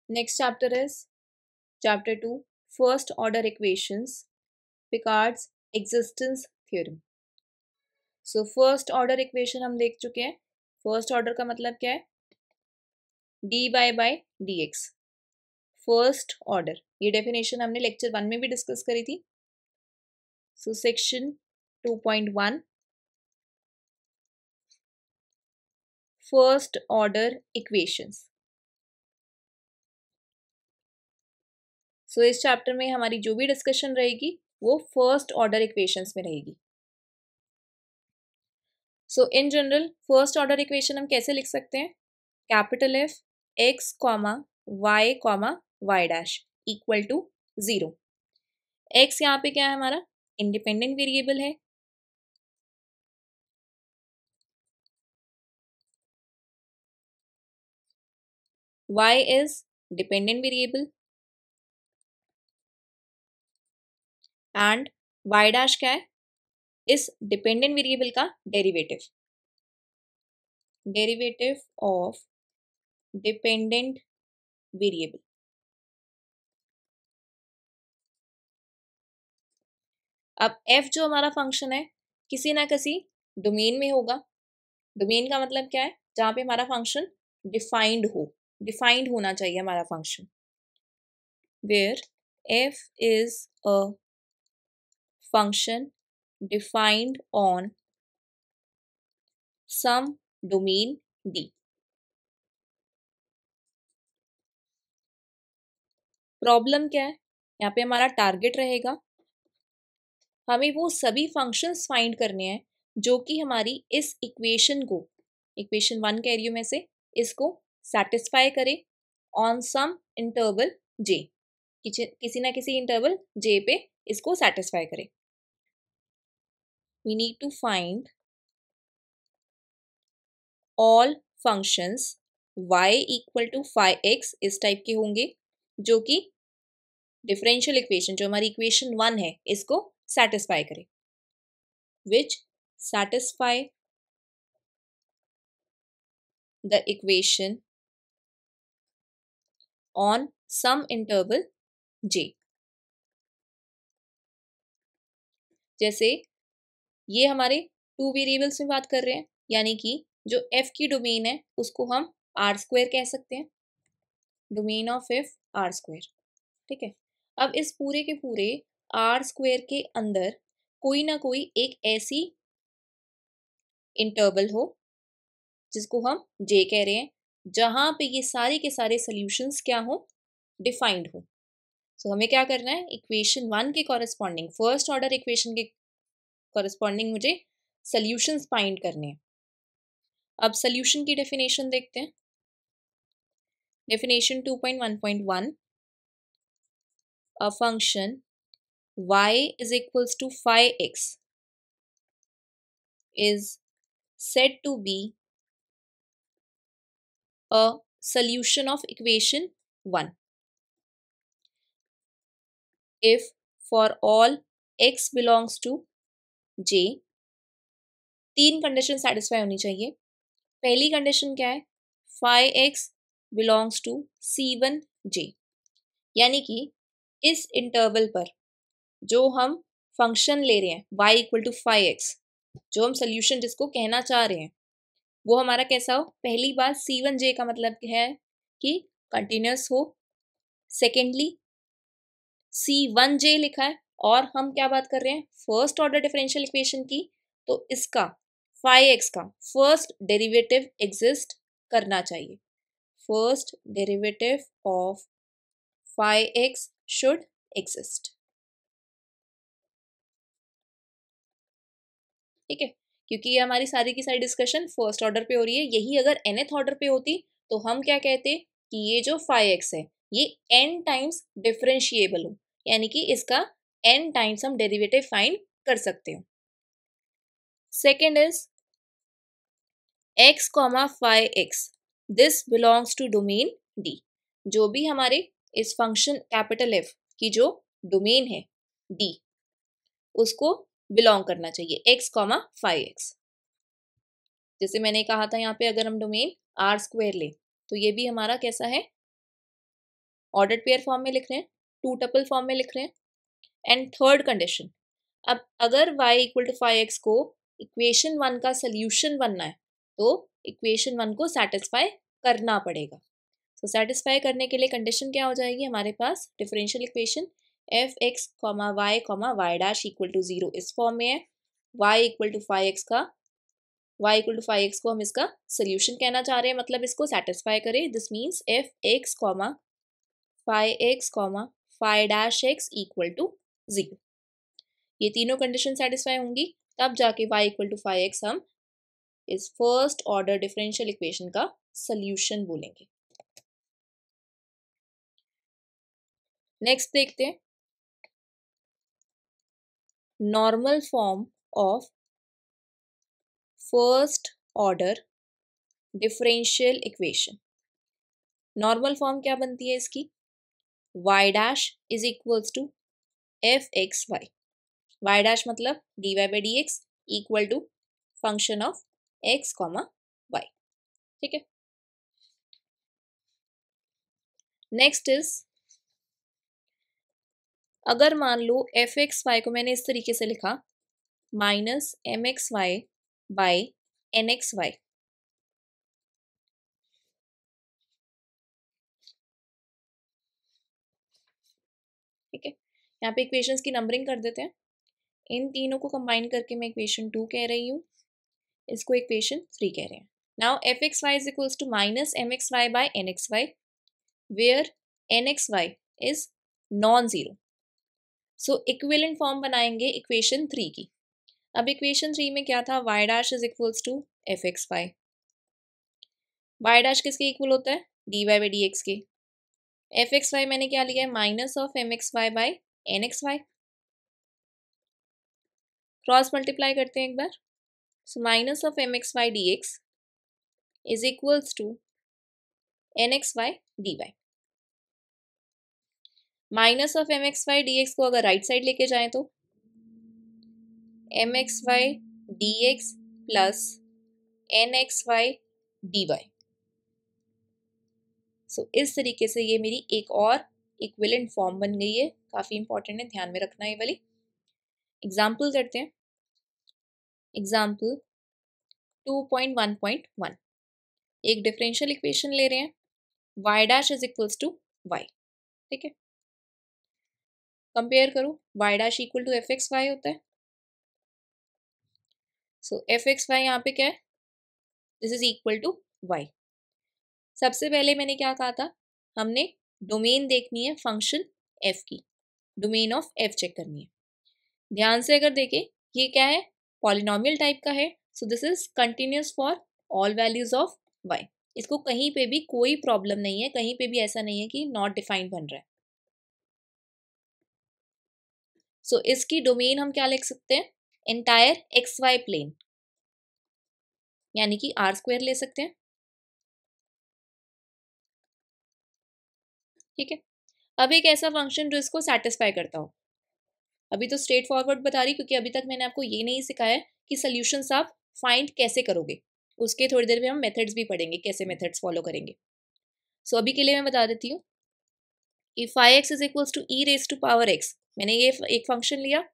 Next chapter is chapter 2, first order equations, Picard's existence theorem. So first order equation हम देख चुके हैं. First order का मतलब क्या है? dy by dx. First order, ये definition हमने lecture 1 में भी discuss करी थी. So section 2.1, first order equations. So इस chapter में हमारी जो भी discussion रहेगी वो first order equations में रहेगी. So in general first order equation हम कैसे लिख सकते हैं? Capital F x y dash equal to 0. x यहाँ पे क्या है हमारा? इंडिपेंडेंट वेरिएबल है. y is dependent variable and y dash क्या है? इस डिपेंडेंट वेरिएबल का derivative. Derivative of dependent variable. अब f जो हमारा फंक्शन है किसी ना किसी डोमेन में होगा. डोमेन का मतलब क्या है? जहाँ पे हमारा फंक्शन डिफाइंड हो. डिफाइंड होना चाहिए हमारा function. Where f is a function defined on some domain D. Problem क्या है? यहाँ पे हमारा टारगेट रहेगा हमें वो सभी फंक्शंस फाइंड करने हैं जो कि हमारी इस इक्वेशन को, इक्वेशन 1 कह रही हूँ मैं से, इसको सेटिस्फाई करे ऑन सम इंटरवल J. किसी ना किसी इंटरवल J पे इसको सेटिस्फाई करे. We need to find all functions y equal to five x इस टाइप के होंगे जो कि डिफरेंशियल इक्वेशन जो हमारी इक्वेशन 1 है इसको सेटिस्फाई करे. Which satisfy the equation on some interval J. जैसे ये हमारे टू वेरिएबल्स में बात कर रहे हैं, यानी कि जो f की डोमेन है उसको हम आर स्क्वायर कह सकते हैं. Domain of f R square. ठीक है. अब इस पूरे के पूरे आर स्क्वायर के अंदर कोई ना कोई एक ऐसी इंटरवल हो जिसको हम J कह रहे हैं जहां पे ये सारे के सारे सॉल्यूशंस क्या हो? डिफाइंड हो. सो हमें क्या करना है? इक्वेशन 1 के कॉरेस्पॉन्डिंग, फर्स्ट ऑर्डर इक्वेशन के कॉरेस्पॉन्डिंग मुझे सॉल्यूशंस फाइंड करने हैं. अब सॉल्यूशन की डेफिनेशन देखते हैं. Definition 2.1.1, a function y is equals to 5x is said to be a solution of equation 1 if for all x belongs to J. 3 condition satisfy होनी चाहिए. पहली कंडीशन क्या है? 5x belongs to C1J. यानी कि इस इंटरवल पर जो हम फंक्शन ले रहे हैं y इक्वल टू 5x, जो हम सोल्यूशन जिसको कहना चाह रहे हैं वो हमारा कैसा हो? पहली बात C1J का मतलब है कि कंटिन्यूस हो. सेकेंडली C1J लिखा है और हम क्या बात कर रहे हैं? फर्स्ट ऑर्डर डिफरेंशियल इक्वेशन की. तो इसका 5x का फर्स्ट डेरिवेटिव एग्जिस्ट करना चाहिए. First derivative of 5x should exist. ठीक है. क्योंकि ये हमारी सारी की सारी डिस्कशन फर्स्ट ऑर्डर पे हो रही है. यही अगर nth ऑर्डर पे होती तो हम क्या कहते कि ये जो 5x है ये n टाइम्स डिफरेंशिएबल हो, यानी कि इसका n टाइम्स हम डेरिवेटिव फाइंड कर सकते हो. Second is x comma 5x, this belongs to domain D. जो भी हमारे इस फंक्शन कैपिटल F की जो डोमेन है D उसको बिलोंग करना चाहिए x कॉमा 5x. जैसे मैंने कहा था यहाँ पे अगर हम डोमेन आर स्क्वायर ले तो ये भी हमारा कैसा है? ऑर्डर्ड पेयर फॉर्म में लिख रहे हैं, टू टपल फॉर्म में लिख रहे हैं। एंड थर्ड कंडीशन, अब अगर y इक्वल टू 5x को इक्वेशन 1 का सोल्यूशन बनना है तो इक्वेशन 1 को सेटिस्फाई करना पड़ेगा। तो सेटिस्फाई करने के लिए कंडीशन क्या हो जाएगी हमारे पास, differential equation F x comma Y dash equal to 0 इस फॉर्म में है। y इक्वल टू 5x को हम इसका सोल्यूशन कहना चाह रहे हैं, मतलब इसको सेटिस्फाई करें। This means f x comma 5 dash x equal to 0। ये तीनों कंडीशन सेटिस्फाई होंगी तब जाके y इक्वल टू 5x हम इस फर्स्ट ऑर्डर डिफरेंशियल इक्वेशन का सोल्यूशन बोलेंगे। नेक्स्ट देखते हैं normal form of first order differential equation. Normal form क्या बनती है इसकी, y dash is equals to F x y dash मतलब dy by D x equal to function of x comma y. ठीक है, नेक्स्ट इज अगर मान लो F x Y को मैंने इस तरीके से लिखा minus M x y by N x y. ठीक है, यहाँ पे इक्वेशंस की नंबरिंग कर देते हैं। इन तीनों को कंबाइन करके मैं इक्वेशन 2 कह रही हूँ, इसको इक्वेशन 3 कह रहे हैं। Now f x Y is equals to minus M x y by N x y where n x Y is non zero. So equivalent form बनाएंगे इक्वेशन 3 की। अब इक्वेशन 3 में क्या था, y dash is equals to F x y dash किसके equal होता है, d Y by D x के। एफ एक्स वाई मैंने क्या लिया है, minus of M x y by N x Y. Cross multiply करते हैं एक बार, so minus of M x Y D x is equals to N x Y D Y. Minus of M x Y D x को अगर right side लेके जाएं तो M x Y D x plus N x Y D Y. So इस तरीके से ये मेरी एक और इक्विवेलेंट फॉर्म बन गई है। काफ़ी इंपॉर्टेंट है, ध्यान में रखना ये वाली। एग्जाम्पल करते हैं, एग्जाम्पल 2.1.1। एक डिफरेंशियल इक्वेशन ले रहे हैं, y dash is equals to y। ठीक है, कंपेयर करो, y dash equal to F x y होता है। सो एफ एक्स वाई यहाँ पे क्या है, this is equal to y। सबसे पहले मैंने क्या कहा था, हमने डोमेन देखनी है फंक्शन f की, डोमेन ऑफ f चेक करनी है। ध्यान से अगर देखें, ये क्या है, पॉलिनोमियल टाइप का है। So this is continuous for all values of y। इसको कहीं पे भी कोई प्रॉब्लम नहीं है, कहीं पे भी ऐसा नहीं है कि नॉट डिफाइंड बन रहा है। सो इसकी डोमेन हम क्या लिख सकते हैं, एंटायर एक्स वाई प्लेन, यानी कि आर स्क्वायर ले सकते हैं। ठीक है, अब एक ऐसा फंक्शन जो इसको सेटिस्फाई करता हो। अभी तो स्ट्रेट फॉरवर्ड बता रही, क्योंकि अभी तक मैंने आपको ये नहीं सिखाया कि सोल्यूशंस आप फाइंड कैसे करोगे। उसके थोड़ी देर में हम मेथड्स भी पढ़ेंगे, कैसे मेथड्स फॉलो करेंगे। सो अभी के लिए मैं बता देती हूँ कि 5x is equals to e raise to power x। मैंने ये एक फंक्शन लिया,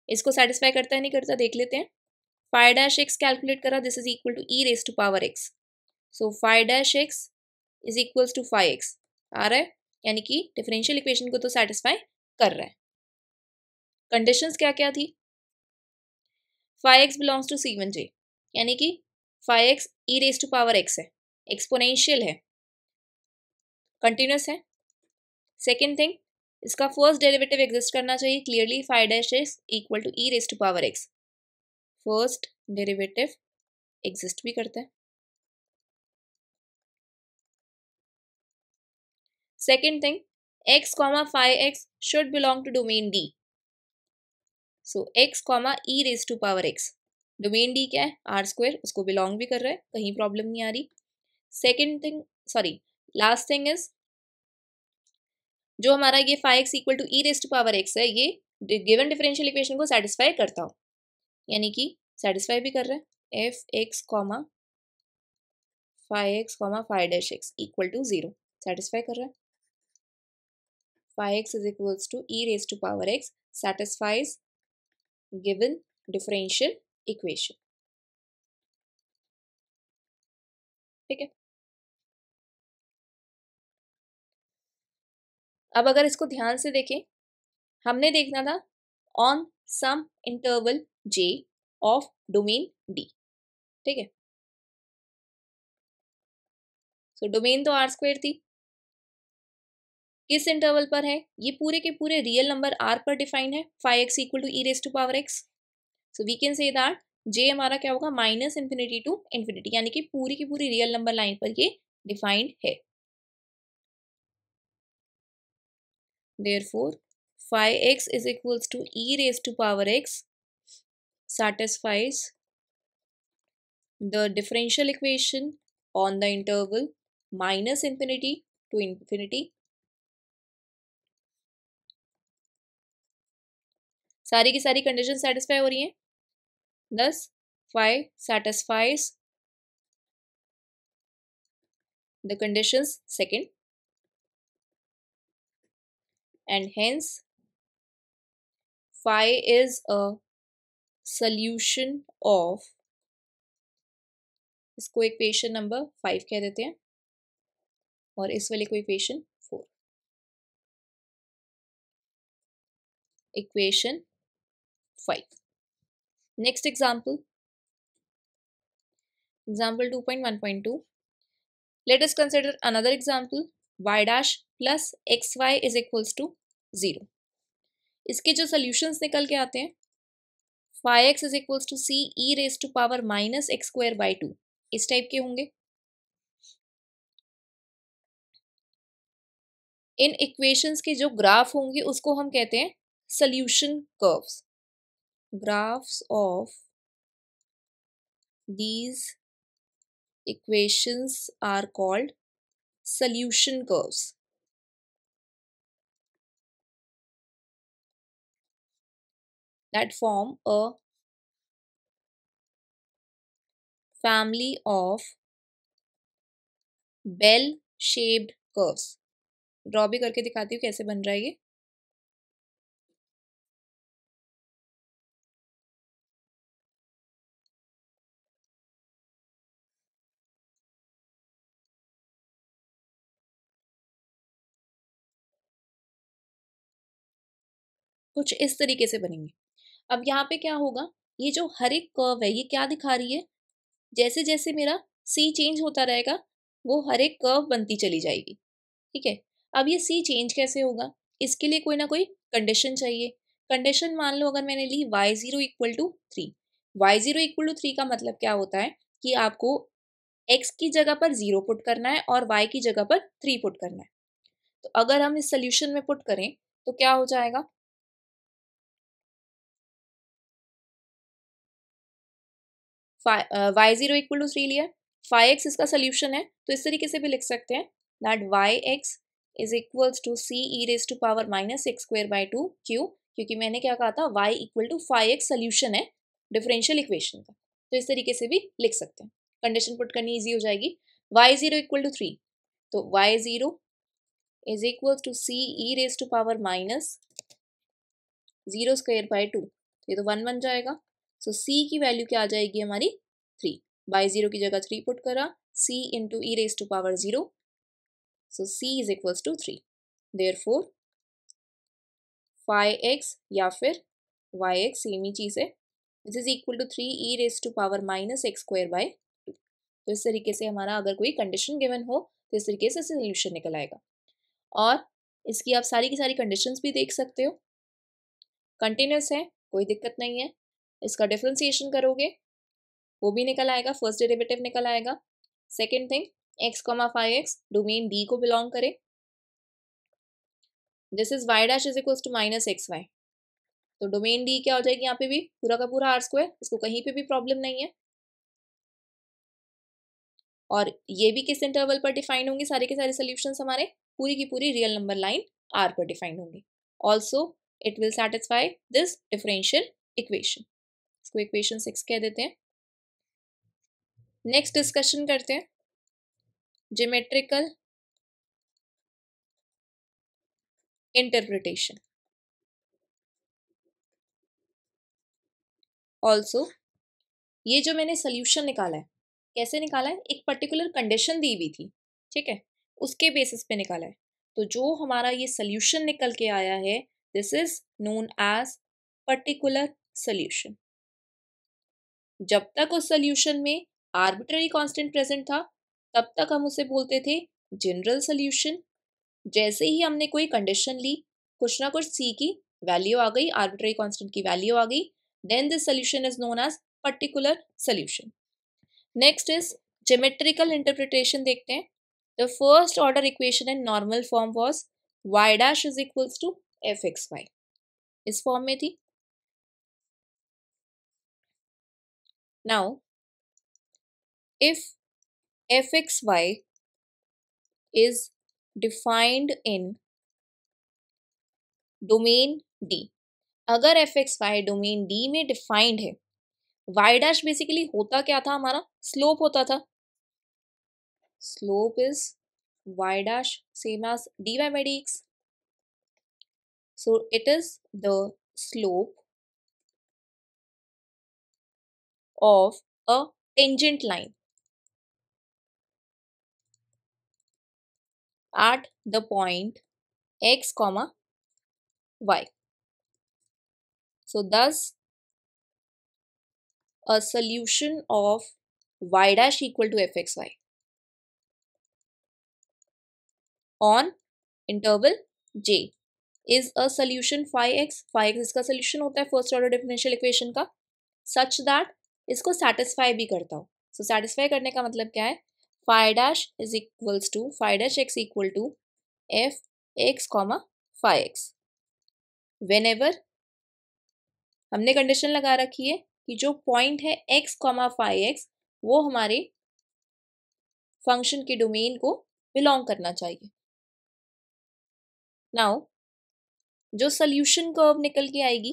इसको सेटिस्फाई करता है नहीं करता देख लेते हैं। 5 डैश एक्स कैलकुलेट करा, this is equal to e raise to power x। So 5 dash x is equals to 5x आ रहा है, यानी कि डिफरेंशियल इक्वेशन को तो सेटिस्फाई कर रहा है। कंडीशंस क्या क्या थी, 5x बिलोंग्स टू C1J, यानी कि 5x e raise to power x है, एक्सपोनेंशियल है, कंटिन्यूस है। सेकेंड थिंग, इसका फर्स्ट डेरिवेटिव एग्जिस्ट करना चाहिए clearly, 5 dash x equal to e raise to power x। First derivative exist भी करता है। Second thing, x comma 5x should belong to domain D। So x comma e raise to power x, domain D क्या है, are square, उसको belong भी कर रहा है, कहीं प्रॉब्लम नहीं आ रही। Second thing, sorry last thing is, जो हमारा ये 5x equal to e raise to power x है, ये गिवन डिफरेंशियल इक्वेशन को सेटिस्फाई करता हो, यानी कि सेटिस्फाई भी कर रहा है। F x comma 5x comma 5 dash x equal to 0 satisfy कर रहा है। phi x is equals to e raised to power x satisfies given differential equation. ठीक है, अब अगर इसको ध्यान से देखें, हमने देखना था on some interval j of domain d. ठीक है, सो डोमेन तो r² थी, किस इंटरवल पर है, ये पूरे के पूरे रियल नंबर r पर डिफाइन है, phi x equal to e raise to power x. So we can say that j हमारा क्या होगा, माइनस इंफिनिटी टू इंफिनिटी, यानी कि पूरी की पूरी रियल नंबर लाइन पर ये डिफाइंड है. Therefore, phi x is equals to e raised to power x satisfies the differential equation on the interval minus infinity to infinity. सारी की सारी कंडीशन सेटिस्फाई हो रही हैं, thus phi satisfies the conditions second, and hence phi is a solution of, इसको equation number 5 कह देते हैं और इस वाले को equation 4. Equation 5. Next example, example 2.1.2. Let us consider another example, y dash plus xy is equals to 0. इसके जो solutions निकल के आते हैं, phi x is equals to c e raised to power minus x square by 2, इस type के होंगे. इन equations के जो ग्राफ होंगे उसको हम कहते हैं solution curves. Graphs of these equations are called solution curves. That form a family of bell shaped curves. Draw भी करके दिखाती हूँ कैसे बन रहा है ये. कुछ इस तरीके से बनेंगे. अब यहाँ पे क्या होगा, ये जो हर एक कर्व है ये क्या दिखा रही है, जैसे जैसे मेरा सी चेंज होता रहेगा वो हर एक कर्व बनती चली जाएगी. ठीक है, अब ये सी चेंज कैसे होगा, इसके लिए कोई ना कोई कंडीशन चाहिए. कंडीशन मान लो अगर मैंने ली y0 equal to 3. y0 equal to 3 का मतलब क्या होता है कि आपको x की जगह पर 0 पुट करना है और y की जगह पर 3 पुट करना है. तो अगर हम इस सोल्यूशन में पुट करें तो क्या हो जाएगा, y0 इक्वल टू 3 लिया, फाई x इसका सोल्यूशन है, तो इस तरीके से भी लिख सकते हैं that yx is equals to c e raise to power minus x square by 2. क्यों, क्योंकि मैंने क्या कहा था y equal to phi x solution है डिफरेंशियल इक्वेशन का, तो इस तरीके से भी लिख सकते हैं. कंडीशन पुट करनी ईजी हो जाएगी. y0 इक्वल टू 3, तो y0 is equals to c e raise to power minus 0 square by 2, ये तो 1 बन जाएगा. सो c की वैल्यू क्या आ जाएगी हमारी 3. y0 की जगह 3 पुट करा, c into e raise to power 0, so c is equals to 3. Therefore phi x या फिर yx सेम ही चीज़ है, this is equal to 3 e raise to power minus x square by 2. तो इस तरीके से हमारा अगर कोई कंडीशन गिवन हो तो इस तरीके से सोल्यूशन निकल आएगा. और इसकी आप सारी की सारी कंडीशंस भी देख सकते हो, कंटिन्यूस है कोई दिक्कत नहीं है. इसका डिफरेंशिएशन करोगे वो भी निकल आएगा, फर्स्ट डेरिवेटिव निकल आएगा. Second thing, x comma phi x domain D को बिलोंग करे, this is y dash is equals to minus x y, तो डोमेन D क्या हो जाएगी यहाँ पे भी पूरा का पूरा आर स्क्वायर, इसको कहीं पे भी प्रॉब्लम नहीं है. और ये भी किस इंटरवल पर डिफाइन होंगे, सारे के सारे सोल्यूशंस हमारे पूरी की पूरी रियल नंबर लाइन आर पर डिफाइन होंगे. Also it will satisfy this differential equation, इसको इक्वेशन 6 कह देते हैं. नेक्स्ट डिस्कशन करते हैं ज्योमेट्रिकल इंटरप्रिटेशन। ऑल्सो ये जो मैंने सोल्यूशन निकाला है, कैसे निकाला है, एक पर्टिकुलर कंडीशन दी हुई थी, ठीक है, उसके बेसिस पे निकाला है। तो जो हमारा ये सोल्यूशन निकल के आया है, this is known as particular solution. जब तक उस सोल्यूशन में आर्बिट्ररी कांस्टेंट प्रेजेंट था, तब तक हम उसे बोलते थे जनरल सोल्यूशन। जैसे ही हमने कोई कंडीशन ली, कुछ ना कुछ सी की वैल्यू आ गई, आर्बिट्ररी कांस्टेंट की वैल्यू आ गई, then this solution is known as particular solution. Next is geometrical interpretation देखते हैं। The first order equation in normal form was y dash is equals to F x Y, इस form में थी। Now if F x Y is defined in domain D, अगर F x Y domain D में defined है, y dash basically होता क्या था, हमारा स्लोप होता था। Slope is y dash same as dy by dx, so it is the slope of a tangent line at the point x comma y. So thus a solution of y dash equal to fxy on interval j is a solution phi x इसका solution होता है first order differential equation का, such that इसको satisfy भी करता हो। सो satisfy करने का मतलब क्या है, phi dash is equals to phi dash x equal to F x comma phi x. Whenever हमने कंडीशन लगा रखी है कि जो पॉइंट है एक्स कॉमा फाई एक्स, वो हमारे फंक्शन के डोमेन को बिलोंग करना चाहिए। नाउ जो सोल्यूशन कर्व निकल के आएगी,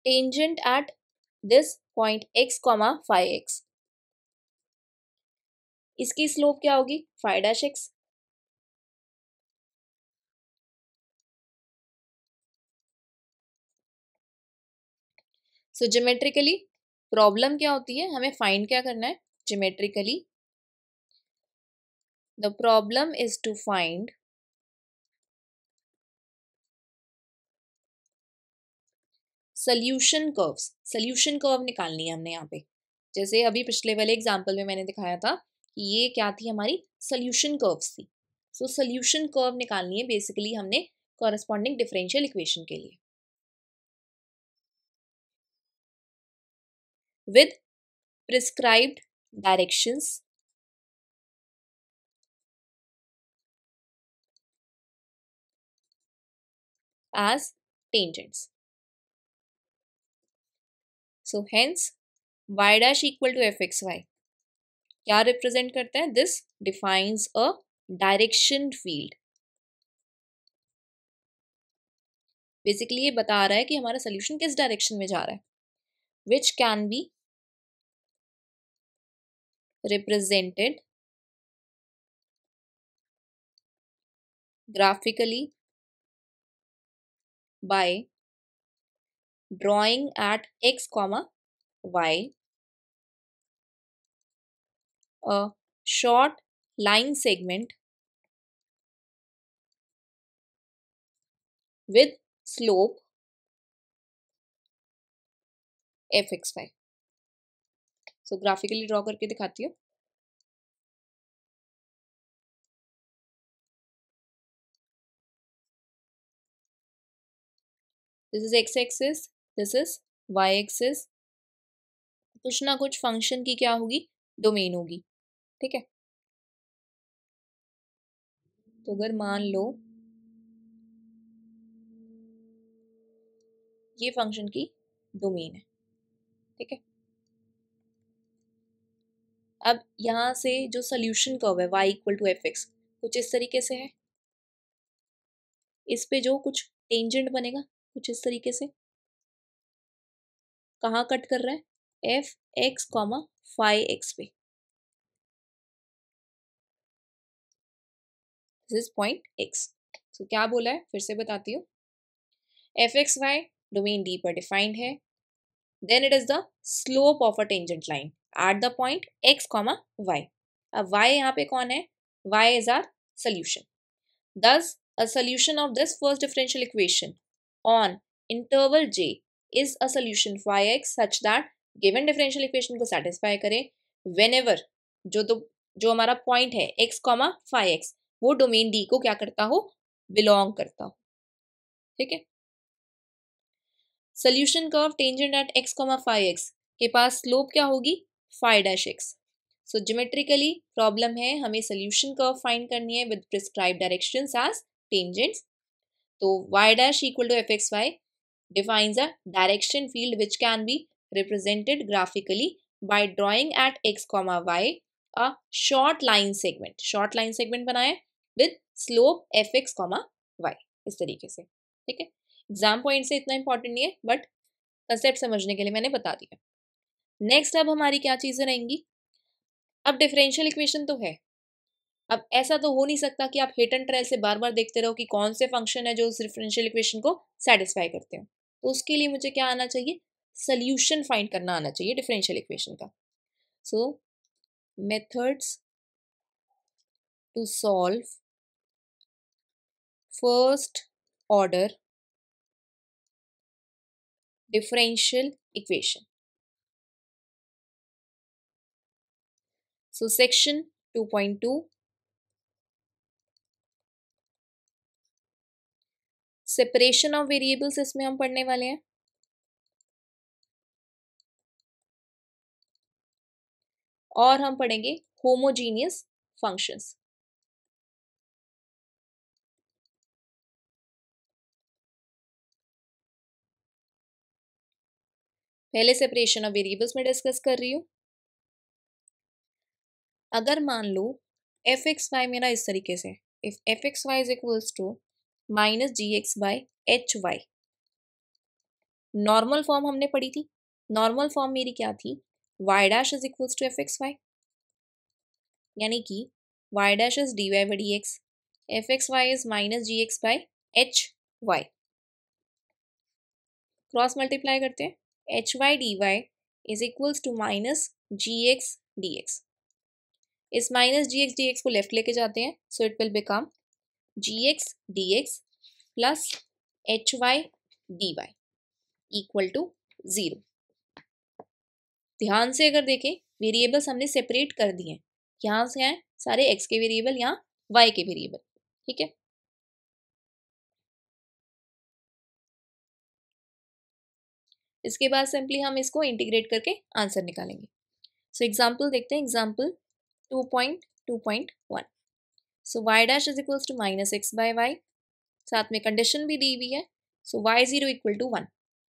tangent at this point x comma phi x, इसकी स्लोप क्या होगी, phi dash x. So geometrically problem क्या होती है, हमें फाइंड क्या करना है, geometrically the problem is to find solution curves. Solution curve निकालनी है हमने यहाँ पे, जैसे अभी पिछले वाले एग्जाम्पल में मैंने दिखाया था कि ये क्या थी, हमारी सोल्यूशन कर्व्स थी। सो सोल्यूशन कर्व निकालनी है बेसिकली हमने कॉरेस्पॉन्डिंग डिफरेंशियल इक्वेशन के लिए with prescribed directions as tangents. So hence y dash equal to F x y क्या रिप्रेजेंट करता है, this defines a direction field. Basically ये बता रहा है कि हमारा सोल्यूशन किस डायरेक्शन में जा रहा है, which can be represented graphically by drawing at x comma y a short line segment with slope fxy। So graphically draw करके दिखाती हूँ। This is x axis, this is y axis, कुछ ना कुछ फंक्शन की क्या होगी, डोमेन होगी, ठीक है। तो अगर मान लो ये फंक्शन की डोमेन है, ठीक है। अब यहाँ से जो सोल्यूशन कर्व है y equal to F x कुछ इस तरीके से है, इस पे जो कुछ टेंजेंट बनेगा कुछ इस तरीके से, कहाँ कट कर रहा है, F x comma phi X पे। This is point X. So क्या बोला है फिर से बताती हूँ, F x Y domain D पर डिफाइंड है, then it is the slope of a tangent line at the point X comma Y. अब वाई यहाँ पे कौन है, Y is our solution. Thus, a solution of this first differential equation on interval j is a solution phi x such that given differential equation को satisfy करे whenever जो हमारा point है x, phi x वो domain d को क्या करता हो, बिलोंग करता हो। ठीक है, solution curve tangent at x, phi x के पास स्लोप क्या होगी, phi dash x। So geometrically problem है, हमें सोल्यूशन कर्व फाइंड करनी है with prescribed directions as tangents. तो y dash equal to fxy defines a direction field which can be represented graphically by drawing at x, y a short line segment। short line segment बनाए with slope fx, y इस तरीके से। ठीक है, exam point से इतना important नहीं है बट कंसेप्ट समझने के लिए मैंने बता दिया। नेक्स्ट अब हमारी क्या चीजें रहेंगी, अब डिफरेंशियल इक्वेशन तो है, अब ऐसा तो हो नहीं सकता कि आप हिट एंड ट्रायल से बार बार देखते रहो कि कौन से फंक्शन है जो उस डिफरेंशियल इक्वेशन को सेटिस्फाई करते हो। तो उसके लिए मुझे क्या आना चाहिए, सोल्यूशन फाइंड करना आना चाहिए डिफरेंशियल इक्वेशन का। So methods to solve first order differential equation. So section 2.2 separation of variables इसमें हम पढ़ने वाले हैं, और हम पढ़ेंगे होमोजीनियस फंक्शंस। पहले सेपरेशन ऑफ वेरिएबल्स में डिस्कस कर रही हूँ। अगर मान लो एफ एक्स वाई मेरा इस तरीके से, if F x Y is equals to minus g x by h y, normal form हमने पढ़ी थी, नॉर्मल फॉर्म मेरी क्या थी, y dash is equals to F x Y, यानी कि y dash is d Y by D x, f x Y is minus g x by h y. Cross multiply करते हैं, h y D y is equals to minus g x d x. इस minus g x d x को left लेके जाते हैं, so it will become g x d x plus h y D y equal to 0। ध्यान से अगर देखें, variables हमने सेपरेट कर दिए हैं, यहाँ से हैं सारे एक्स के वेरिएबल, यहाँ वाई के वेरिएबल। ठीक है, इसके बाद सिंपली हम इसको इंटीग्रेट करके आंसर निकालेंगे। सो एग्जाम्पल देखते हैं, example 2.2.1। So y dash is equals to minus x by y, साथ में कंडीशन भी दी हुई है, so y zero equal to 1।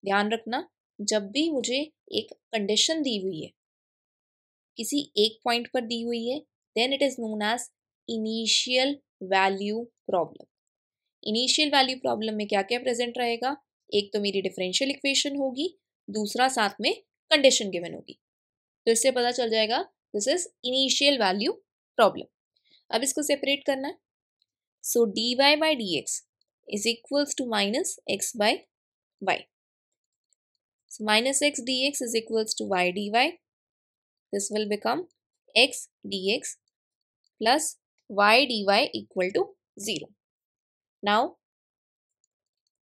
ध्यान रखना, जब भी मुझे एक कंडीशन दी हुई है किसी एक पॉइंट पर दी हुई है, then it is known as initial value problem. Initial value problem में क्या क्या प्रेजेंट रहेगा, एक तो मेरी डिफरेंशियल इक्वेशन होगी, दूसरा साथ में कंडीशन गिवन होगी। तो इससे पता चल जाएगा this is initial value problem. अब इसको सेपरेट करना है, so D Y by D x is equals to minus x by Y. So minus x dx is equals to y dy. This will become x dx plus y dy equal to 0. Now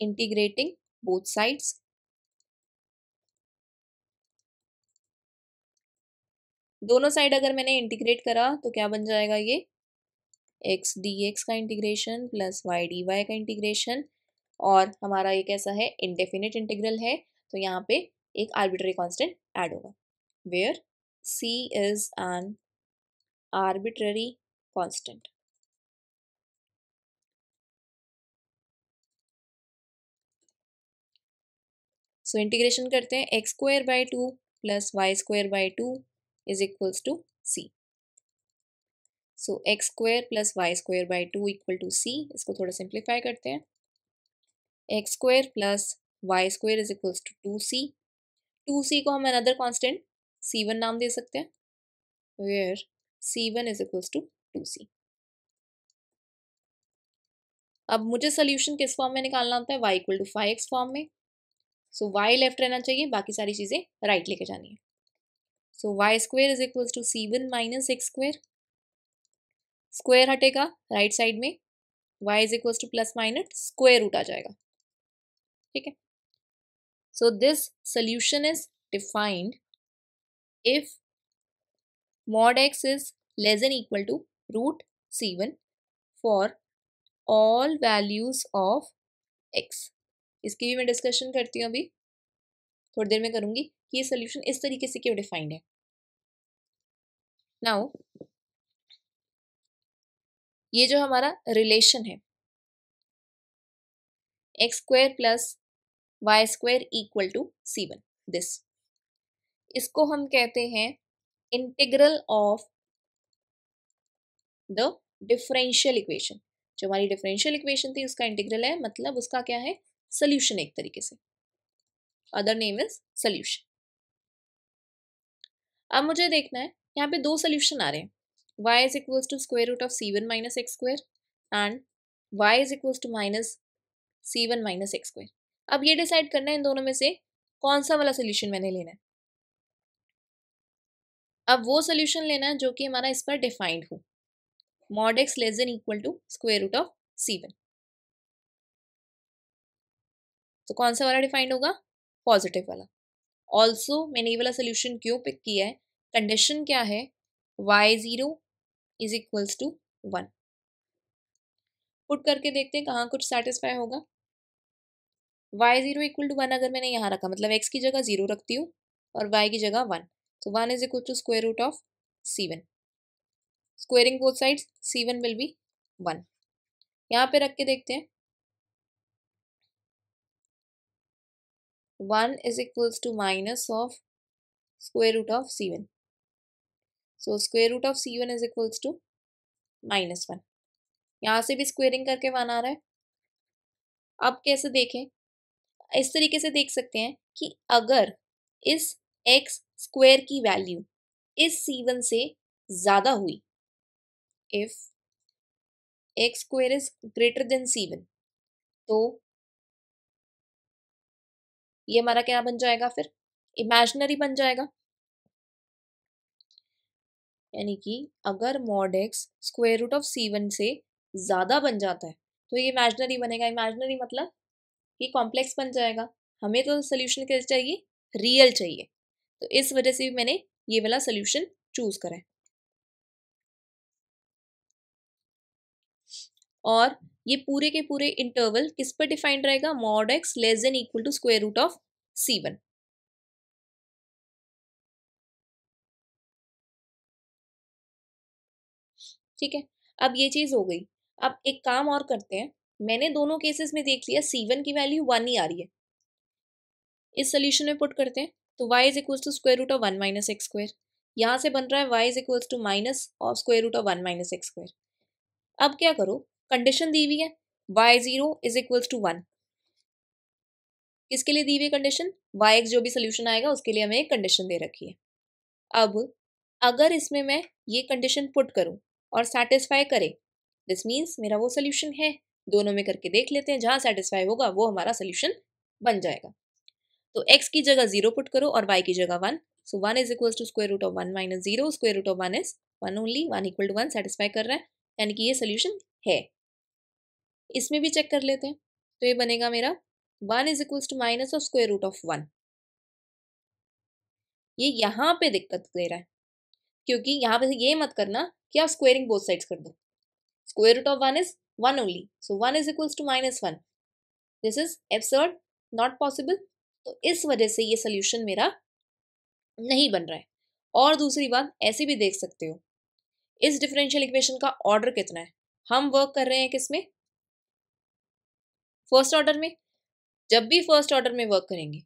integrating both sides. दोनों side अगर मैंने integrate करा तो क्या बन जाएगा, ये x dx का इंटीग्रेशन प्लस y dy का इंटीग्रेशन, और हमारा ये कैसा है, इंडेफिनिट इंटीग्रल है, तो यहाँ पे एक आर्बिट्ररी कांस्टेंट ऐड होगा, where c is an arbitrary constant। So integration करते हैं, X square by 2 plus Y square by 2 is equals to C. So X square plus Y square by 2 equal to C. इसको थोड़ा simplify करते हैं, X square plus Y square is equals to 2c। 2c को हम another constant c1 नाम दे सकते हैं, where c1 is equals to 2c। अब मुझे सोल्यूशन किस फॉर्म में निकालना होता है, y equal to 5x form में। सो y लेफ्ट रहना चाहिए, बाकी सारी चीजें राइट लेके जानी है। So y square is equal to c1 minus x square, square हटेगा राइट साइड में, y is equal to plus minus square root आ जाएगा, ठीक है। So this solution is defined if mod x is less than equal to root c1 for all values of x। इसकी भी मैं discussion करती हूँ अभी, थोड़ी देर में करूंगी कि ये सोल्यूशन इस तरीके से क्यों डिफाइंड है। नाउ ये जो हमारा रिलेशन है x square plus Y square equal to c1, this, इसको हम कहते हैं integral of the differential equation. जो हमारी डिफरेंशियल इक्वेशन थी उसका इंटीग्रल है, मतलब उसका क्या है, सोल्यूशन एक तरीके से, अदर नेम इज सोल्यूशन। अब मुझे देखना है यहाँ पे दो सोल्यूशन आ रहे हैं, y is equals to square root of c1 minus x square and y is equals to minus c1 minus x square. अब ये डिसाइड करना है इन दोनों में से कौन सा वाला सोल्यूशन मैंने लेना है। अब वो सोल्यूशन लेना है जो कि हमारा इस पर डिफाइंड हो, mod x less than equal to square root of c1। तो कौन सा वाला डिफाइंड होगा, पॉजिटिव वाला। ऑल्सो मैंने ये वाला सोल्यूशन क्यों पिक किया है, कंडीशन क्या है, y0 is equals to 1। Put करके देखते हैं कहाँ कुछ सेटिस्फाई होगा। y0 इक्वल टू 1 अगर मैंने यहाँ रखा, मतलब x की जगह 0 रखती हूँ और y की जगह 1, तो 1 is equal to square root of c1। Squaring both sides c1 will be 1। यहाँ पे रख के देखते हैं, 1 is equals to minus of square root of c1। So square root of c1 is equals to -1। यहाँ से भी स्क्वेयरिंग करके 1 आ रहा है। अब कैसे देखें, इस तरीके से देख सकते हैं कि अगर इस एक्स स्क्वायर की वैल्यू इस c1 से ज्यादा हुई, if x square is greater than c1, तो ये हमारा क्या बन जाएगा, फिर इमेजिनरी बन जाएगा। यानी कि अगर mod x square root of c1 से ज्यादा बन जाता है तो ये इमेजिनरी बनेगा। इमेजिनरी मतलब ये कॉम्प्लेक्स बन जाएगा। हमें तो सोल्यूशन कैसे चाहिए, रियल चाहिए, तो इस वजह से भी मैंने ये वाला सोल्यूशन चूज करा है। और ये पूरे के पूरे इंटरवल किस पर डिफाइंड रहेगा, mod x less than equal to square root of c1। ठीक है, अब ये चीज हो गई। अब एक काम और करते हैं, मैंने दोनों केसेस में देख लिया c1 की वैल्यू 1 ही आ रही है, इस सोल्यूशन में पुट करते हैं तो y is equals to square root of 1 minus x square. यहाँ से बन रहा है y is equals to minus of square root of 1 minus x square. अब क्या करो, कंडीशन दी हुई है y0 इज इक्वल्स टू 1। किसके लिए दी हुई कंडीशन, yx जो भी सोल्यूशन आएगा उसके लिए हमें एक कंडीशन दे रखी है। अब अगर इसमें मैं ये कंडीशन पुट करूं और सेटिस्फाई करे, दिस मीन्स मेरा वो सोल्यूशन है। दोनों में करके देख लेते हैं, जहां सेटिस्फाई होगा वो हमारा सोल्यूशन बन जाएगा। तो x की जगह 0 पुट करो और y की जगह 1। So 1 is equal to square root of 1 minus 0, square root of 1 is 1 only, 1 equal to 1 satisfy कर रहा है, यानी कि ये सोल्यूशन है। इसमें भी चेक कर लेते हैं, तो ये बनेगा मेरा 1 is equal to minus of square root of 1। ये यहाँ पे दिक्कत दे रहा है, क्योंकि यहाँ पे ये मत करना कि आप स्क्वेयरिंग बोथ साइड्स कर दो। Square root of 1 is 1 only, so 1 is equal to -1। This is absurd, not possible. तो इस वजह से ये सोल्यूशन मेरा नहीं बन रहा है। और दूसरी बात ऐसे भी देख सकते हो, इस डिफरेंशियल इक्वेशन का ऑर्डर कितना है। हम वर्क कर रहे हैं किसमें, फर्स्ट ऑर्डर में। जब भी फर्स्ट ऑर्डर में वर्क करेंगे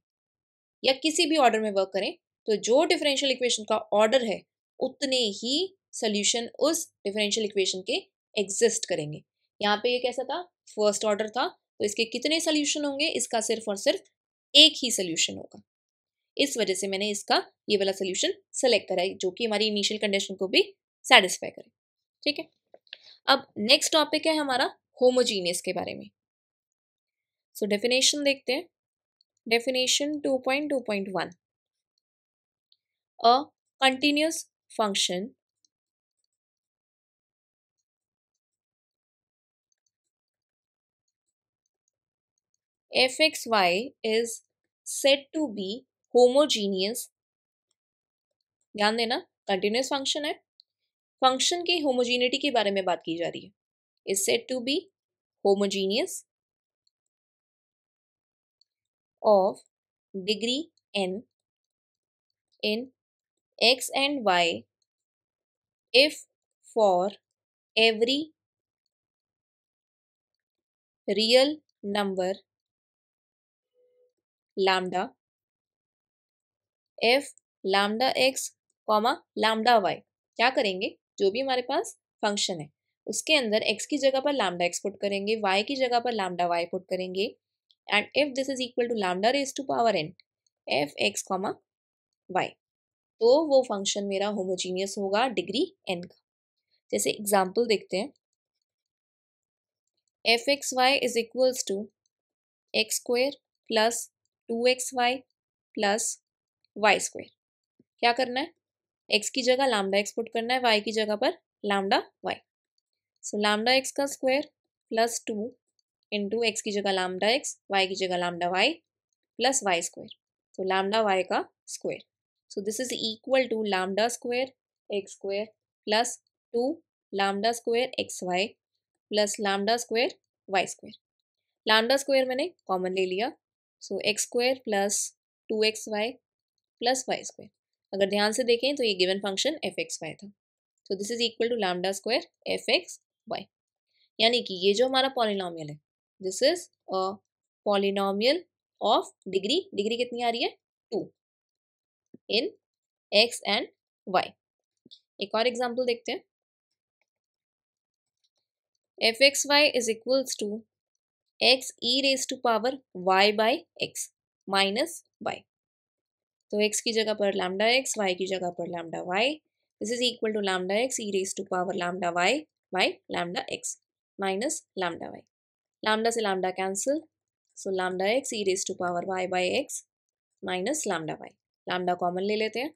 या किसी भी ऑर्डर में वर्क करें, तो जो डिफरेंशियल इक्वेशन का ऑर्डर है उतने ही सोल्यूशन उस डिफरेंशियल इक्वेशन के एग्जिस्ट करेंगे। यहाँ पे ये कैसा था, फर्स्ट ऑर्डर था, तो इसके कितने सोल्यूशन होंगे, इसका सिर्फ और सिर्फ एक ही सोल्यूशन होगा। इस वजह से मैंने इसका ये वाला सोल्यूशन सेलेक्ट करा है, जो कि हमारी इनिशियल कंडीशन को भी सेटिस्फाई करे। ठीक है, अब नेक्स्ट टॉपिक है हमारा होमोजीनियस के बारे में। सो डेफिनेशन देखते हैं। Definition 2.2.1 a continuous function fxy is said to be homogeneous। ध्यान देना, कंटिन्यूअस फंक्शन है, फंक्शन की होमोजीनिटी के बारे में बात की जा रही है। Is said to be homogeneous of degree n in x and y if for every real number lambda f lambda x comma lambda y। क्या करेंगे, जो भी हमारे पास फंक्शन है उसके अंदर x की जगह पर lambda x पुट करेंगे, y की जगह पर lambda y पुट करेंगे, and if this is equal to lambda raise to power n f x comma y, तो वो फंक्शन मेरा होमोजीनियस होगा डिग्री n का। जैसे एग्जाम्पल देखते हैं, f x Y is equals to x square plus 2xy plus y square. क्या करना है, x की जगह लैम्डा x पुट करना है, y की जगह पर lambda y। So lambda x का स्क्वायर प्लस 2 इंटू एक्स की जगह लैम्डा x, y की जगह lambda y plus Y square, तो लैम्डा y का square. So this is equal to lambda square X square plus 2 lambda square X Y plus lambda square Y square. Lambda square मैंने common ले लिया, so X square plus 2xy plus Y square. अगर ध्यान से देखें तो ये given function F x Y था, so this is equal to lambda square F x Y. यानी कि ये जो हमारा पॉलिनॉमियल है, this is a polynomial of degree, degree कितनी आ रही है 2 इन एक्स एंड वाई। एक और एग्जाम्पल देखते हैं, f x Y is equals to x e raise to power y by x minus y. तो x की जगह पर लैम्डा x, y की जगह पर lambda y, this is equal to lambda x e raise to power lambda y by lambda x minus lambda y। Lambda से lambda cancel, so lambda x e raise to power y by x minus lambda y। Lambda common ले लेते हैं,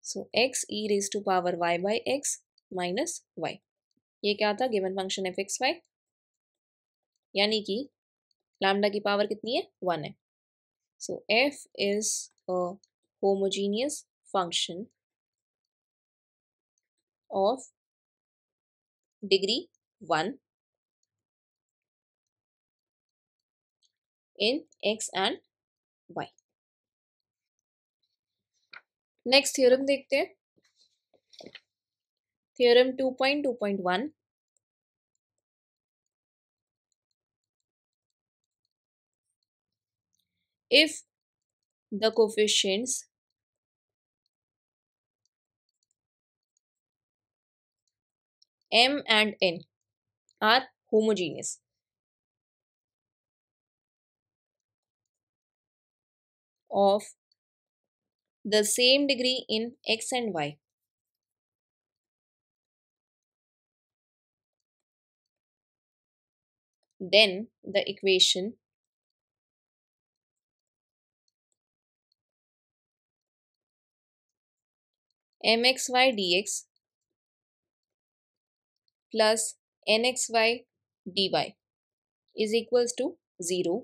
so x e raise to power y by x minus y। ये क्या था, given function F x Y, यानी कि lambda की power कितनी है 1 है। So f is a homogeneous function of degree 1 in x and y. Next theorem देखते हैं, theorem 2.2.1 if the coefficients m and n are homogeneous of the same degree in x and y, then the equation mxy dx plus nxy dy is equals to 0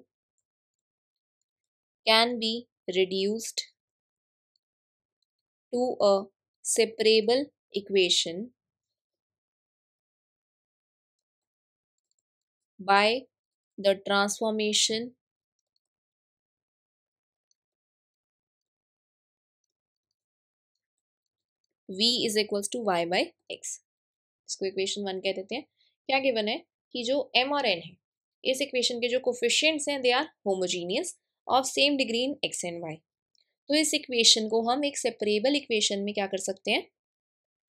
can be reduced to a separable equation by the transformation v is equals to y by x। इसको equation 1 कह देते हैं। क्या given है कि जो m और n है, इस इक्वेशन के जो कोफिशिएंट्स हैं they are homogeneous of same degree in x and y। तो इस इक्वेशन को हम एक सेपरेबल इक्वेशन में क्या कर सकते हैं,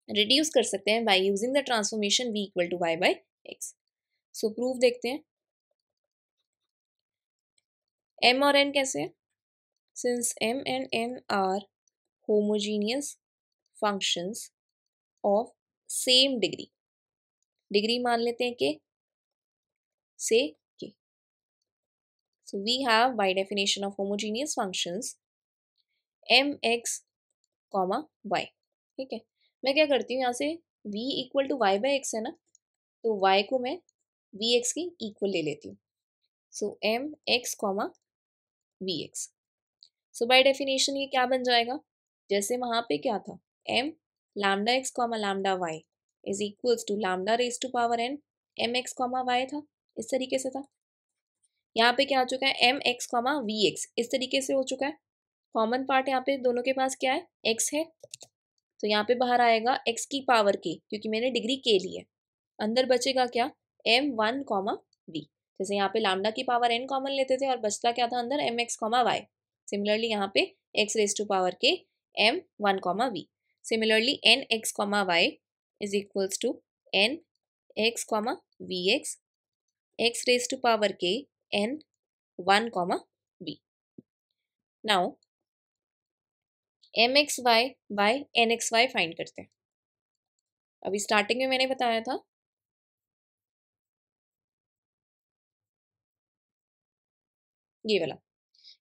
रिड्यूस कर सकते हैं by using the transformation v equal to y by x। So proof देखते हैं, m और n कैसे है, since m and n are homogeneous functions of same degree, degree मान लेते हैं कि से के। So we have by definition of homogeneous functions m x comma y. ठीक है, मैं क्या करती हूँ यहाँ से v equal to y by x है ना, तो y को मैं वी एक्स की इक्वल ले लेती हूँ। So M x comma we x. So by definition ये क्या बन जाएगा, जैसे वहाँ पे क्या था, m lambda x comma lambda y is equals to lambda raise to power n m x comma y था, इस तरीके से था। यहाँ पे क्या हो चुका है, m x comma we x इस तरीके से हो चुका है। कॉमन पार्ट यहाँ पे दोनों के पास क्या है, x है, तो यहाँ पे बाहर आएगा x की पावर k, क्योंकि मैंने डिग्री k ली है। अंदर बचेगा क्या, एम वन कॉमा वी। जैसे यहाँ पे लैम्डा की पावर n कॉमन लेते थे और बचता क्या था अंदर, m x comma y. Similarly यहाँ पे x raise to power k m one comma v. Similarly n x comma y is equals to N x comma we x x raise to power k n one comma v. Now m x y by N x y find करते हैं। अभी starting में मैंने बताया था ये वाला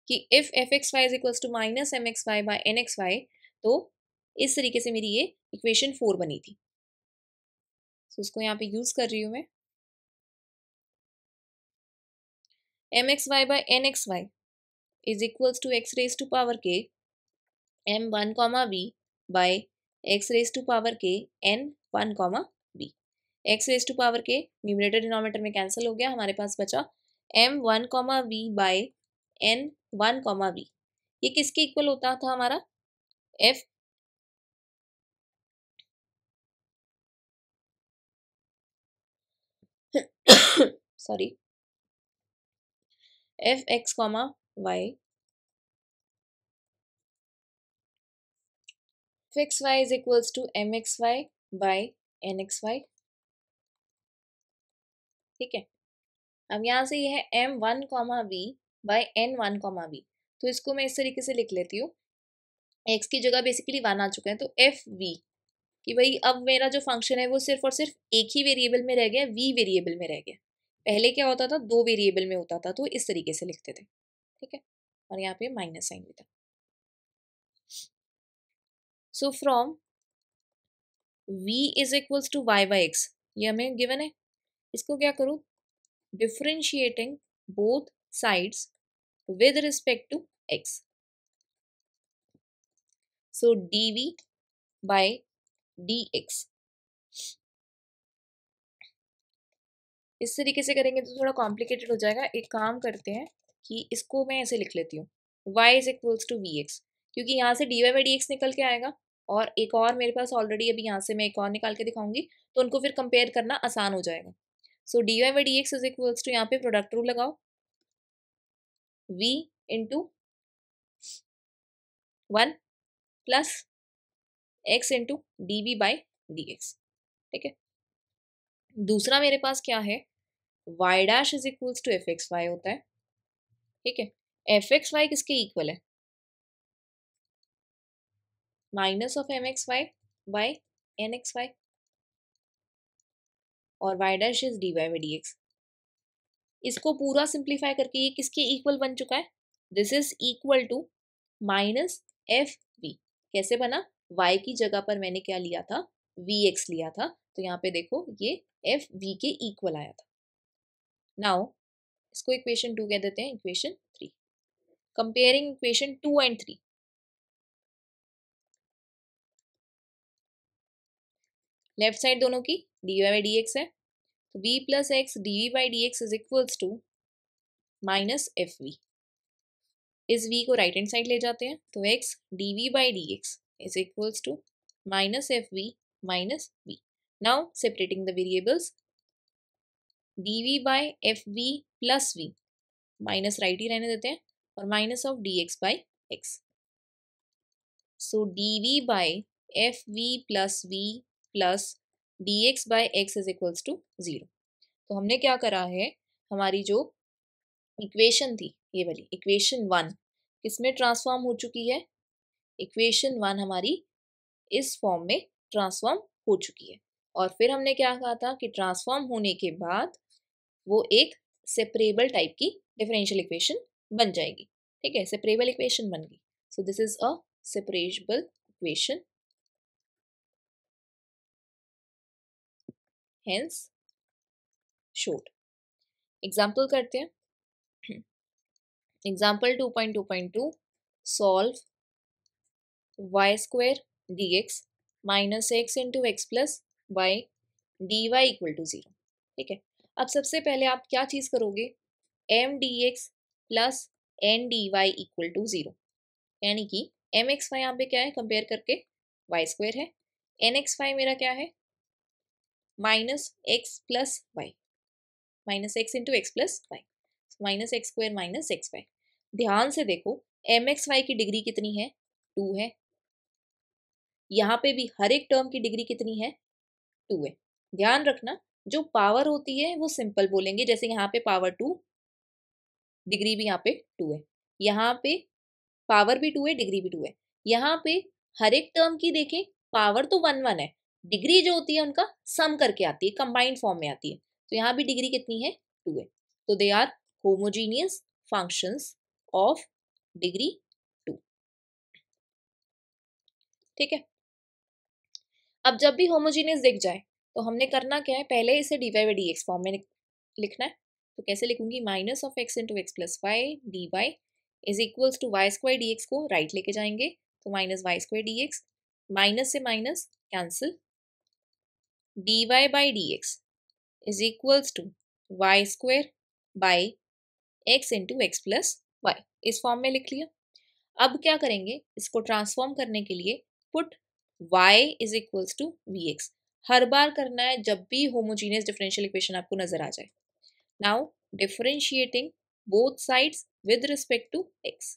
कि if F x Y is equals to minus M x y by N x y, तो इस तरीके से मेरी ये इक्वेशन 4 बनी थी। तो उसको यहाँ पे यूज कर रही हूँ मैं। M x y by N x Y is equals to x raise to power k M one comma v by x raise to power k N one comma we. X raise to power k numerator denominator में cancel हो गया, हमारे पास बचा M one comma v by N one comma v. ये किसके equal होता था हमारा, f sorry f x comma y x Y is equals to m x y by N x y. ठीक है, अब यहाँ से ये है m one comma v by N one comma v, तो इसको मैं इस तरीके से लिख लेती हूँ। एक्स की जगह बेसिकली वन आ चुका है, तो एफ वी कि भाई अब मेरा जो फंक्शन है वो सिर्फ और सिर्फ एक ही वेरिएबल में रह गया, वी वेरिएबल में रह गया। पहले क्या होता था, दो वेरिएबल में होता था, तो इस तरीके से लिखते थे। ठीक है, और यहाँ पे माइनस साइन भी था। So from v is equals to y by x, ये हमें गिवन है, इसको क्या करूँ, differentiating both sides with respect to x. So dv by dx इस तरीके से करेंगे तो थोड़ा कॉम्प्लिकेटेड हो जाएगा। एक काम करते हैं कि इसको मैं ऐसे लिख लेती हूँ, y is equals to v x, क्योंकि यहाँ से d Y by D x निकल के आएगा, और एक और मेरे पास ऑलरेडी अभी यहाँ से मैं एक और निकाल के दिखाऊंगी, तो उनको फिर कंपेयर करना आसान हो जाएगा। So D Y by D x is equals to, यहाँ पे प्रोडक्ट रूल लगाओ, v into one plus x into d v by D x. ठीक है, दूसरा मेरे पास क्या है, y dash is equals to F x y होता है। ठीक है, एफ एक्स वाई किसके इक्वल है, minus of M x y by N x y, और y dash is d Y by D x. इसको पूरा सिंप्लीफाई करके ये किसके इक्वल बन चुका है, this is equal to minus f v. कैसे बना, y की जगह पर मैंने क्या लिया था, वी एक्स लिया था, तो यहाँ पे देखो ये एफ वी के इक्वल आया था। नाउ इसको इक्वेशन 2 कह देते हैं, equation 3। Comparing equation 2 and 3, left side दोनों की d Y by D x है, तो v plus x d v by D x is equals to minus f v. इस v को राइट हैंड साइड ले जाते हैं, तो x d v by D x is equals to minus f v minus v. Now separating the variables, d v by f v plus we, minus right ही रहने देते हैं, और minus of d x by x. So d v by f v plus d x by x is equals to 0। तो हमने क्या करा है, हमारी जो इक्वेशन थी ये वाली इक्वेशन 1 किसमें ट्रांसफॉर्म हो चुकी है, इक्वेशन 1 हमारी इस फॉर्म में ट्रांसफॉर्म हो चुकी है। और फिर हमने क्या कहा था कि ट्रांसफॉर्म होने के बाद वो एक सेपरेबल टाइप की डिफरेंशियल इक्वेशन बन जाएगी। ठीक है, सेपरेबल इक्वेशन बन गई। So this is a separable equation, hence showed. Example करते हैं। Example 2.2.2, solve y square dx minus x into x plus y dy equal to 0। ठीक है, अब सबसे पहले आप क्या चीज करोगे, m dx plus n dy equal to 0, यानी कि एम एक्स वाई यहाँ पे क्या है कंपेयर करके वाई स्क्वायर है, एन एक्स वाई मेरा क्या है minus x plus y, minus x into x plus y, minus x square minus x y. ध्यान से देखो एम एक्स वाई की डिग्री कितनी है, 2 है। यहाँ पे भी हर एक टर्म की डिग्री कितनी है, 2 है। ध्यान रखना जो पावर होती है वो सिंपल बोलेंगे, जैसे यहाँ पे पावर 2, डिग्री भी यहाँ पे 2 है, यहाँ पे पावर भी 2 है, डिग्री भी 2 है। यहाँ पे हर एक टर्म की देखें पावर तो 1 1 है, डिग्री जो होती है उनका सम करके आती है, कंबाइंड फॉर्म में आती है। तो यहाँ भी डिग्री कितनी है, 2 है। तो they are homogeneous functions of degree 2। ठीक है, अब जब भी होमोजीनियस दिख जाए तो हमने करना क्या है, पहले इसे dy by D x form में लिखना है। तो कैसे लिखूंगी, minus of x into x plus y D y is equals to y square d x को राइट लेके जाएंगे, तो minus y square d x, minus से minus cancel, d Y by D x is equals to y square by x into x plus y, इस form में लिख लिया। अब क्या करेंगे, इसको ट्रांसफॉर्म करने के लिए put y is equals to v x, हर बार करना है जब भी होमोजीनियस डिफरेंशियल इक्वेशन आपको नजर आ जाए। Now differentiating both sides with respect to x,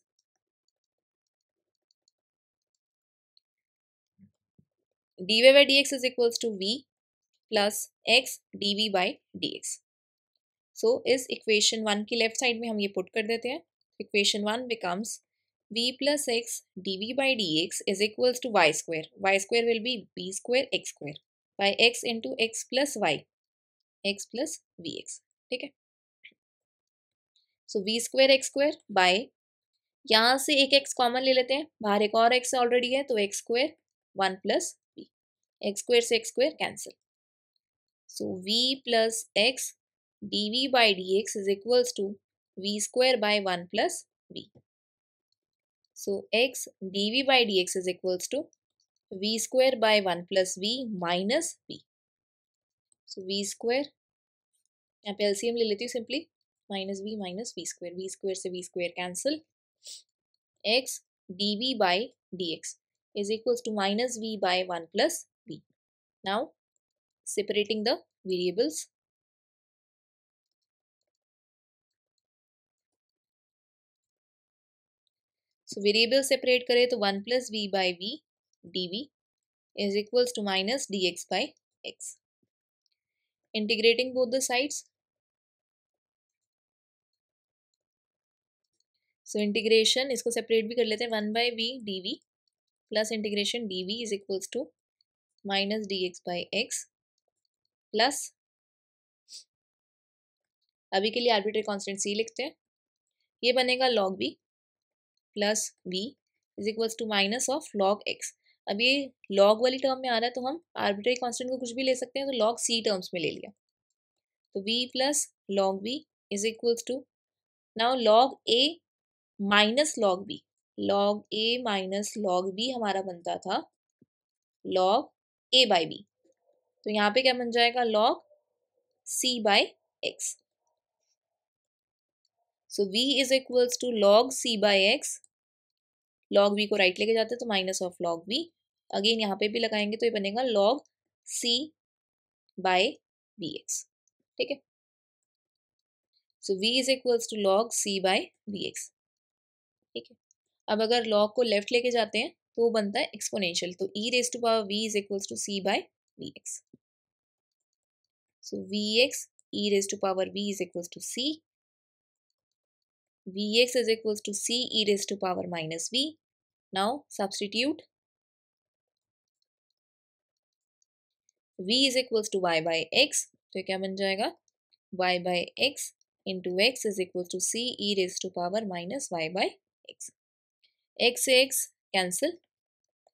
dy by dx is equals to v plus x dv by dx। सो इस इक्वेशन 1 की लेफ्ट साइड में हम ये पुट कर देते हैं। Equation 1 becomes v plus x dv by dx is equals to y square, y square will be b square x square by x into x plus y, x plus vx। ठीक है, so v square X square by, यहाँ से एक x common ले लेते हैं, बाहर एक और x ऑलरेडी है तो x square 1 plus v, x square से x square cancel, so v plus x dv by dx is equals to v square by 1 plus v। So x dv by dx is equals to v square by 1 plus v minus v। So v square, यहाँ पे LCM ले लेती हूँ simply, minus v square से v square cancel, x dv by dx is equals to minus v by 1 plus v। Now separating the variables, so variable separate करें तो 1 plus v by v d v is equals to minus d x by x. Integrating both the sides, so integration इसको separate भी कर लेते हैं, 1 by v d v plus integration d v is equals to minus d x by x plus, अभी के लिए arbitrary constant सी लिखते हैं, ये बनेगा log b plus v is equals to minus of log x. अब ये लॉग वाली टर्म में आ रहा है तो हम आर्बिट्रेरी कांस्टेंट को कुछ भी ले सकते हैं, तो लॉग सी टर्म्स में ले लिया, तो v plus log b is equals to, now log a minus log b, log a minus log b हमारा बनता था लॉग ए बाई बी, तो यहाँ पे क्या बन जाएगा log c by x. So v is equals to log c by x, log v को राइट लेके जाते हैं तो minus of log v, again यहाँ पे भी लगाएंगे तो ये बनेगा log c by v x. ठीक है, so v is equals to log c by v x. ठीक है, अब अगर लॉग को लेफ्ट लेके जाते हैं तो वो बनता है एक्सपोनेंशियल, तो e raise to power v is equals to c by v x. So v x e raise to power v is equals to c, vx is equals to c e raised to power minus v। Now substitute v is equals to y by x, तो क्या बन जाएगा y by x into x is equal to c e raise to power minus y by x. X से x cancel,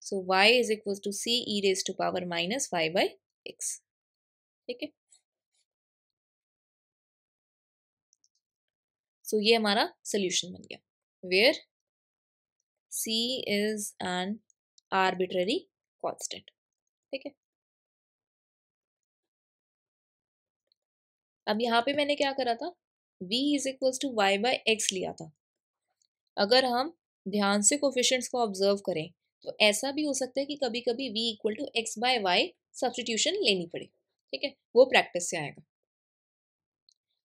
so y is equal to c e raise to power minus y by x. ठीक है, so ये हमारा solution बन गया where c is an arbitrary constant. ठीक है, अब यहाँ पे मैंने क्या करा था, v is equals to y by x लिया था. अगर हम ध्यान से कोफिशिएंट्स को ऑब्जर्व करें तो ऐसा भी हो सकता है कि कभी कभी v equal to x by y substitution लेनी पड़े. ठीक है, वो प्रैक्टिस से आएगा.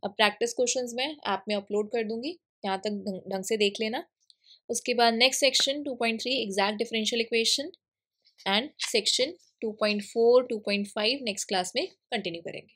अब प्रैक्टिस क्वेश्चंस मैं ऐप में अपलोड कर दूंगी, यहाँ तक ढंग से देख लेना. उसके बाद next section 2.3 exact differential equation and section 2.4 2.5 next class में कंटिन्यू करेंगे.